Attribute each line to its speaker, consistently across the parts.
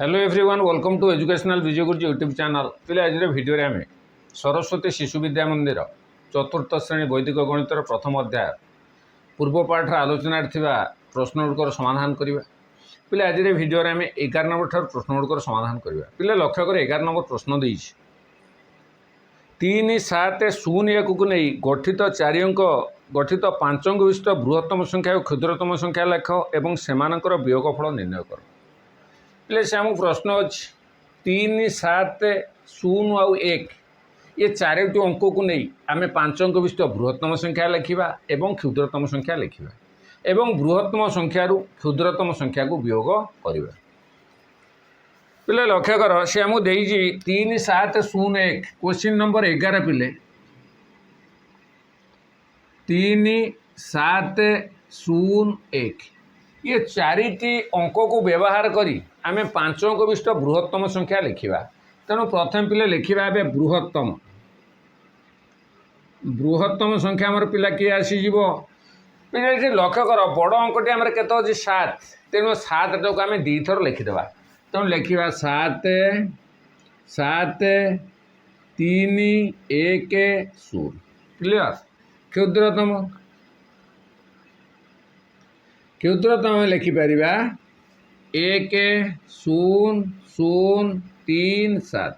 Speaker 1: Hello everyone welcome to educational Vijay Guruji YouTube channel पिले आज video आम सरस्वती शिशु विद्या मंदिर चतुर्थ श्रेणी वैदिक गणितर प्रथम अध्याय पूर्व पाठर आलोचना प्रश्न गुड़िकर समाधान करवा पिले आज भिडियो आम 11 नंबर ठार प्रश्न गुड़िकर समाधान करवा पिले लक्ष्य कर 11 नंबर प्रश्न देइछि 3 7 0 1 को नहीं गठित 4 अंक गठित 5 अंक विशिष्ट बृहत्तम संख्या और क्षुद्रतम संख्या लेख एवं सेमानकर वियोगफल निर्णय कर पिले से आम प्रश्न अच्छी 3 7 0 आउ 1 ये चारोटी अंक को नहीं आम 5 अंक विशिष्ट बृहत्तम संख्या लिखा एवं क्षुद्रतम संख्या लिखा एवं बृहत्तम संख्या क्षुद्रतम संख्या को वियोग करवा पिले लक्ष्य कर सी आमको दे 3 7 0 1 क्वेश्चन नंबर 11 पिले 3 7 0 1 ये चारिटी अंक को व्यवहार करी आम 5 अंक विशिष्ट बृहत्तम संख्या लिखा तेणु प्रथम पिले लिखा ए बृहत्तम बृहत्तम संख्या आमर पिला किए आसीज पिले लक्ष्य कर बड़ अंकटी आम के 7 तेणु 7 टाक आम 2 थर लिखिदेवा तेणु लिखा 7 7 3 1 0 क्लियर क्षुद्रतम क्षुद्रतम लिखिपर 1 0 0 3 7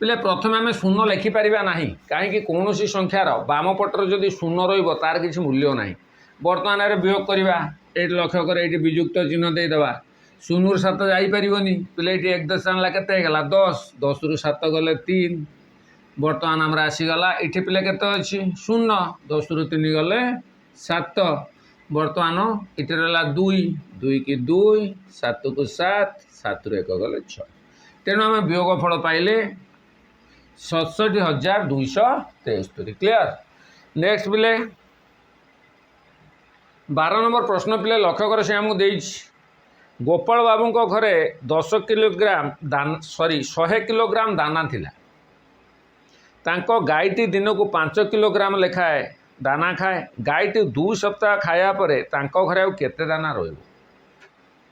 Speaker 1: पिले प्रथम आम शून्य लिखिपर ना कहीं कौन संख्यार बाम पटर जदि शून्य रार किसी मूल्य ना बर्तमान वियोग करवा ये लक्ष्य कर ये विजुक्त चिन्ह देदेवा 0 रु 7 जापर पिले ये 1 10 आनला के 10 10 रु 7 गले 3 बर्तमान आमर आसीगला ये पिले के अच्छी 0 10 रु 3 गले 7 बर्तमान इटे रहा 2 2 की 2 7 को 7 7 रु 1 गले 6 तेणु आम वियोगफल पाइले 67,273 क्लियर। नेक्स्ट पिले 12 नंबर प्रश्न पिले लक्ष्य कर से आमको गोपाल बाबू घरे 10 किलोग्राम दान 100 किलोग्राम दाना थिला तांको गाईटी दिन को 5 किलोग्राम लेखाए दाना खाए गाईटी 2 सप्ताह खाया परे तांको घरे केते दाना रहिबो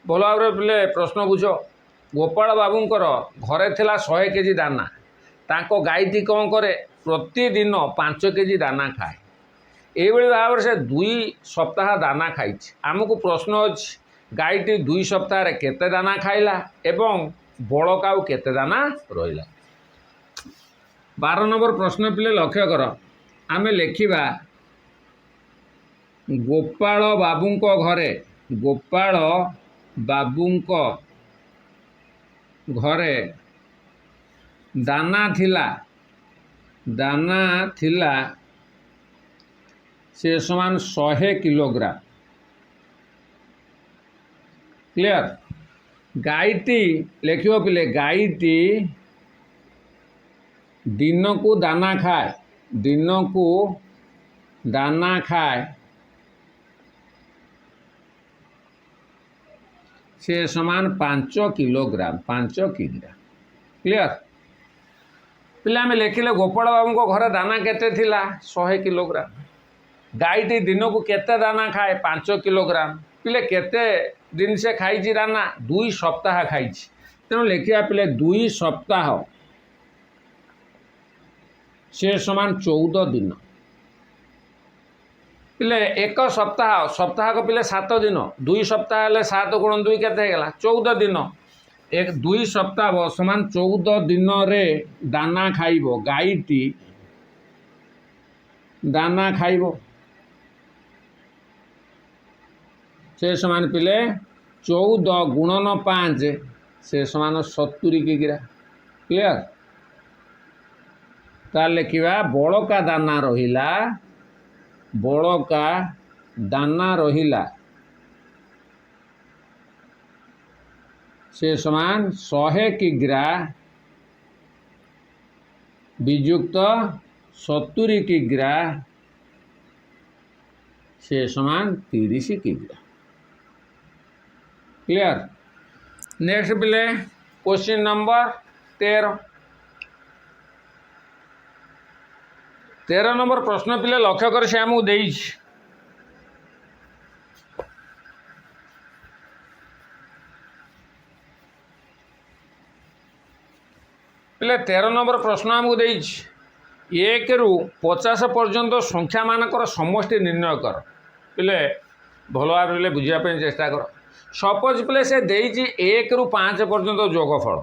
Speaker 1: भल भाव पिले प्रश्न बुझ गोपाल बाबूंकर घरे थिला 100 केजी दाना तांको गाईटी कौन करे प्रतिदिन 5 केजी दाना खाए ये भाव से 2 सप्ताह दाना खाई आमको प्रश्न अच्छी गाईटी 2 सप्ताह केते दाना खाइला एवं बड़का केते दाना रहिला 12 नंबर प्रश्न पिले लक्ष्य कर आम लिखा गोपाल बाबूंको घरे गोपाल बाबूंको घरे दाना थिला से समान 100 किलोग्राम क्लियर गाईटी लिखो पिले गाईटी दिन को दाना खाए से समान 5 किलोग्राम 5 किग्रा क्लियर पिले आम लिखिले गोपाल बाबू को घर दाना केते थिला 100 किलोग्राम गाईटी दिन को केते दाना खाए 5 किलोग्राम पिले केते दिन से खाई दाना 2 सप्ताह खाई तेणु लिखा पिले 2 सप्ताह से समान 14 दिन पिले 1 सप्ताह सप्ताह को पिले 7 दिन 2 सप्ताह हेल्ले 7 गुण 2 केते 14 दिन 2 सप्ताह समान 14 दिन रे दाना खाइबो गाईटी दाना खाइबो से समान पिले 14 गुणन 5 से समान 70 किग्रा क्लियर तार लिखा बड़का दाना रहिला से समान 100 किग्रा विजुक्त 70 किग्रा से समान 30 किग्रा क्लियर। नेक्स्ट पिले क्वेश्चन नंबर 13 नंबर प्रश्न पिले लक्ष्य कर से आमको दे पिले 13 नंबर प्रश्न आमको देछि 1 रु 50 पर्यंत संख्या मानकर समष्टि निर्णय कर। पिले भल भाव बुझापी चेष्टा कर। सपोज पिले से देछि 1 रु 5 पर्यंत जोगफल।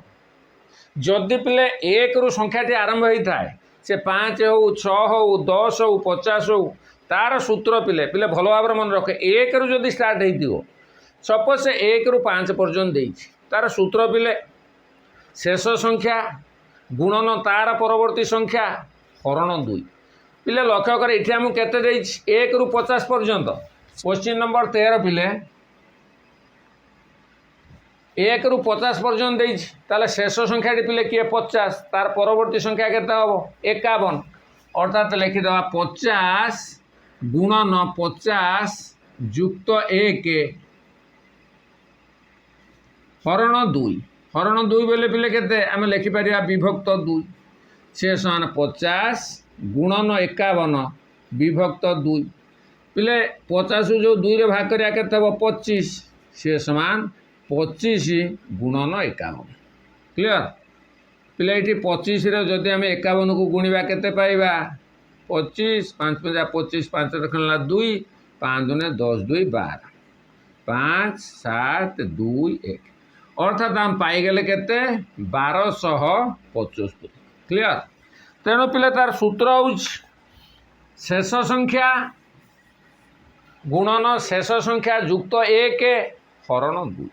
Speaker 1: जदि पिले 1 रु संख्याटी आरंभ होता है से 5 हो 6 हो 10 हो 50 हो तार सूत्र पिले पिले भल भाव मन रखे 1 रु जदि स्टार्ट हो सपोज से 1 रु 5 पर्यंत देछि तार सूत्र पिले शेष संख्या गुणन तार परवर्ती संख्या हरण 2। पिले लक्ष्य कर ये आमको केते देछि 1 रु 50 पर्यंत। क्वेश्चन नंबर 13 पिले 1 रु 50 पर्यंत देछि ताले शेष संख्याटी पिले किए 50 तार परवर्ती संख्या केते हबो 51 अर्थात लिखिदेवा 50 गुणन 50 युक्त 1 हरण 2। हरण 2 बेले पिले केते आम लिखिपर विभक्त 2 से समान 50 गुणन 51 विभक्त 2 पिले 50 जो 2 रे भाग करिया केते हबो 25 से समान 25 गुणन 51। क्लियर पिले ये 25 रे जदि आम 51 को गुणिबा केते पाइबा 25 5 25 5 रखला 2 5 दुने 10 2 12 5 7 2 1 अर्थात आम पाईगले केते 1275। क्लियर तेणु पिले तार सूत्र हो शेष संख्या गुणन शेष संख्या युक्त 1 हरण 2।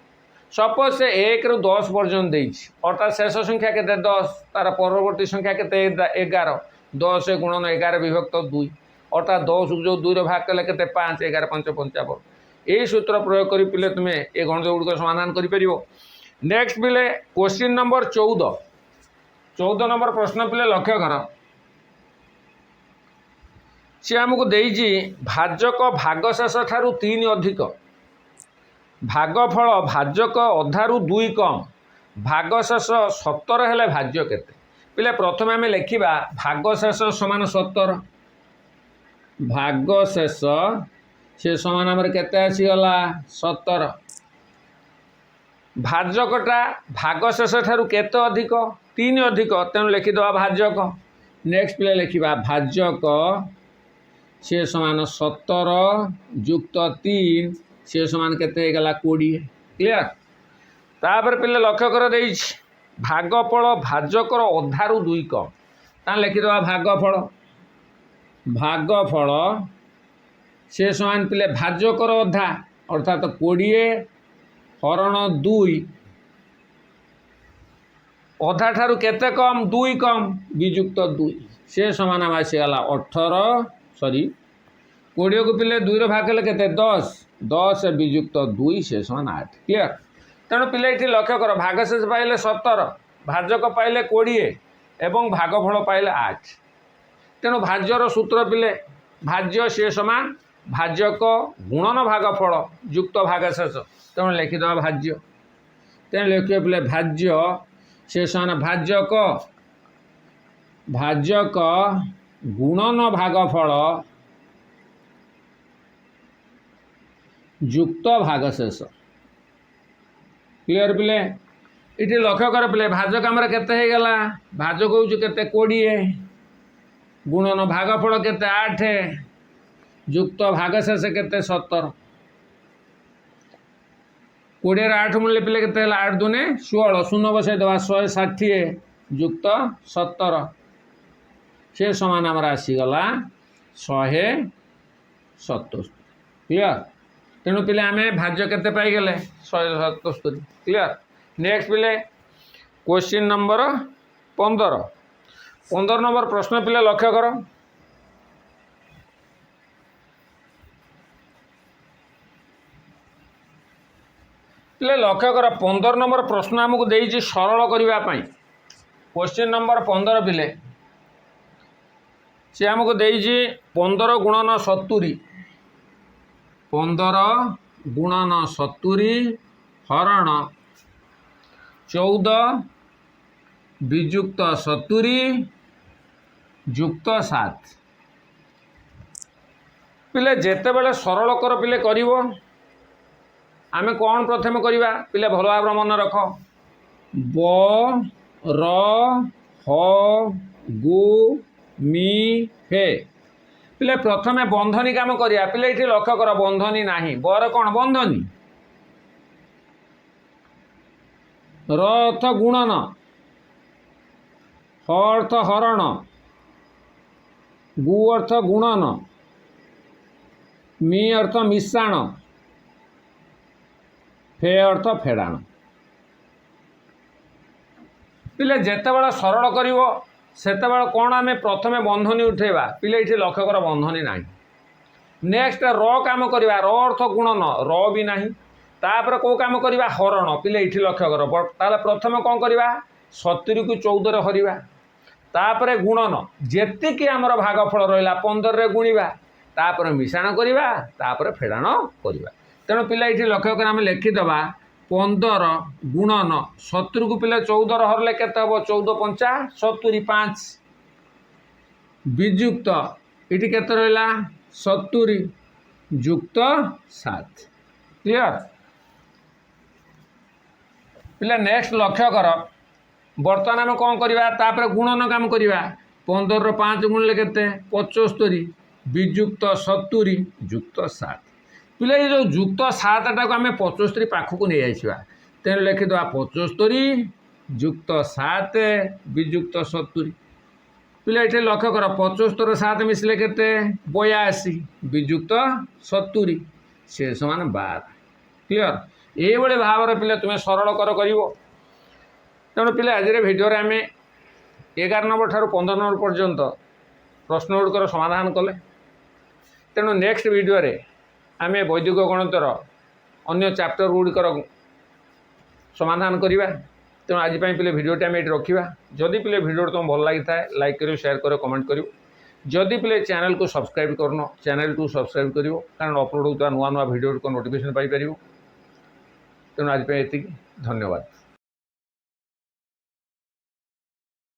Speaker 1: सपोज से 1 रु 10 पर्यंत देछि अर्थात शेष संख्या केते 10 तार परवर्ती संख्या केते 11 10 गुणन 11 विभक्त 2 अर्थात 10 जो 2 रे भाग कले केते 5 11 5 55 यही सूत्र प्रयोग करी पिले तुमे ए गणित गुड़िक समाधान करि परिबो। नेक्स्ट पिले क्वेश्चन नंबर 14 नंबर प्रश्न पिले लक्ष्य कर सी आमको देछि भाजक भागशेष ठारू 3 अधिक भागफल भाजक अधारू 2 कम भागशेष 17 हेले भाज्य केते। पिले प्रथम आम लिखा भागशेष समान 17 भागशेष से समान आमर केते आसीगला 17 भाजकटा भागशेष ठारू केते अधिक 3 अधिक तेणु लिखिदेवा भाजक। नेक्स्ट पिले लिखा भाजक से समान 17 युक्त 3 से समान केते गला 20। क्लियर तापर पिले लक्ष्य कर देछि भागफल भाजकर अधारू 2 कम ता लिखिदेवा भागफल भागफल से समान पिले भाजकर अधा अर्थात 20 हरण 2 अधा ठारू केते कम 2 कम विजुक्त 2 से समान आसीगला 18 सॉरी 20 को पिले 2 रे भाग कले केते 10 10 विजुक्त 2 से समान 8। क्लियर तेणु पिले ये लक्ष्य कर भागशेष पाइले 17 भाजक पाइले 20 एवं भागफल पाइले 8 तेणु भाज्यर सूत्र पिले भाज्य से समान भाजक गुणन भागफल युक्त भागशेष तेणु लिखिदेवा भाज्य। तेणु लिखिए पिले भाज्य से समान भाजक भाजक गुणन भागफल युक्त भागशेष। क्लियर पिले ये लक्ष्य कर पिले भाजक आमर केते हो गला भाजक हूँ केते 20 गुणन भागफल केते 8 युक्त भागशेष केते 17 20 8 मूल्य पिले केते 8 दुने 16 शून्य बसाई देवा 160 युक्त 17 से समान आमर आसीगला 177। क्लियर तेणु पिले आम भाज्य केते पाईगले 177। क्लियर नेक्स्ट पिले क्वेश्चन नंबर 15 नंबर प्रश्न पिले लक्ष्य कर पिले लक्ष्य कर 15 नंबर प्रश्न आमको देछि सरल करने क्वेश्चन नंबर 15 पिले सी आमको देछि 15 गुणन 70 15 गुणन 70 हरण 14 विजुक्त 70 युक्त 7। पिले जेते बेले सरल कर पिले करिवो आमे कौन प्रथम करवा पिले भल भाव मन रख ब र ह गु मी फे पिले प्रथमे बंधनी काम करिया पिले ये लक्ष्य कर बंधनी नाही बर कौन बंधनी र अर्थ गुणन ह अर्थ हरण गु अर्थ गुणन मी अर्थ मिश्राण फे अर्थ फेड़ाण पिले जिते बड़ा सरल कर कौन आम प्रथमे बंधनी उठेबा पिले ये लक्ष्य कर बंधनी ना नेक्स्ट र काम करवा र अर्थ गुणन र भी ना तापर कौ काम करवा हरण पिले ये लक्ष्य कर ताले प्रथम कौन करवा 70 को 14 हरवा तापर गुणन जेतिकी आमर भागफल रहा 15 रे गुणवा तापर मिश्रण करवा तापर फेड़ाण करवा तेणु पिला ये लक्ष्य कर आम लिखिदबा 15 गुणन 70 को पिला 14 हरले केते हम 14 पंचा 70 5 विजुक्त ये केते रहा 70 युक्त 7 क्लियर पिला नेक्स्ट लक्ष्य कर बर्तमान आम कौन करवा गुणन काम करवा 15 रो 5 गुण के 75 विजुक्त 70 युक्त 7 पिले ये जो युक्त 7 टाक आम 75 पाखक नहीं आसवा तेणु लिखिद 75 युक्त 7 विजुक्त 70 पिले ये लक्ष्य कर 75 7 मिसले के 82 विजुक्त 70 से समान 12 क्लियर ये भाव पिले तुम्हें सरल कर तेणु पिले आज भिडियो आम 11 नंबर ठार 15 नंबर पर्यंत प्रश्न गुड़िकर समाधान कले तेणु नेक्स्ट भिडियो आम वैदिक गणितर अन्य चैप्टर गुड़िकर समाधान करवा तेणु आज पिले भिडियोटी आम ये रखा जदि पिले भिडियो तुम भल लगी था लाइक करो शेयर करो कमेंट करो जदि पिले चैनल को सब्सक्राइब करन चैनल को सब्सक्राइब करो कारण अपलोड होता नुआ नुआ भिडियो को नोटिफिकेशन पाइपर तेणु आज ये धन्यवाद।